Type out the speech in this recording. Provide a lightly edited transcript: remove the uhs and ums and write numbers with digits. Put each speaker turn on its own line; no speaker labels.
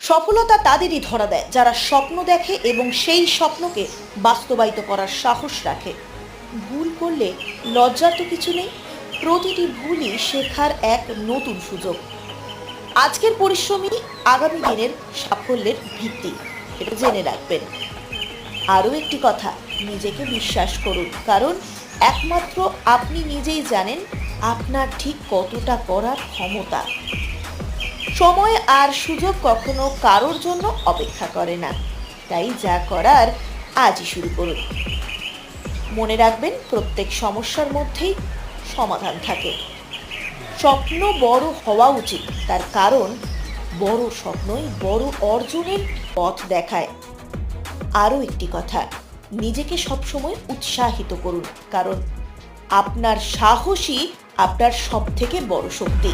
সফলতা তাদেরই ধরা দেয় যারা স্বপ্ন দেখে এবং সেই স্বপ্নকে বাস্তবায়িত করার সাহস রাখে। ভুল করলে লজ্জার তো কিছু নেই, প্রতিটি ভুলই শেখার এক নতুন সুযোগ। আজকের পরিশ্রমই আগামী দিনের সাফল্যের ভিত্তি, এটা জেনে রাখবেন। আরও একটি কথা, নিজেকে বিশ্বাস করুন, কারণ একমাত্র আপনি নিজেই জানেন আপনার ঠিক কতটা করার ক্ষমতা। সময় আর সুযোগ কখনো কারোর জন্য অপেক্ষা করে না, তাই যা করার আজই শুরু করুন। মনে রাখবেন, প্রত্যেক সমস্যার মধ্যেই সমাধান থাকে। স্বপ্ন বড় হওয়া উচিত, তার কারণ বড় স্বপ্নই বড় অর্জনের পথ দেখায়। আরও একটি কথা, নিজেকে সবসময় উৎসাহিত করুন, কারণ আপনার সাহসই আপনার সবথেকে বড় শক্তি।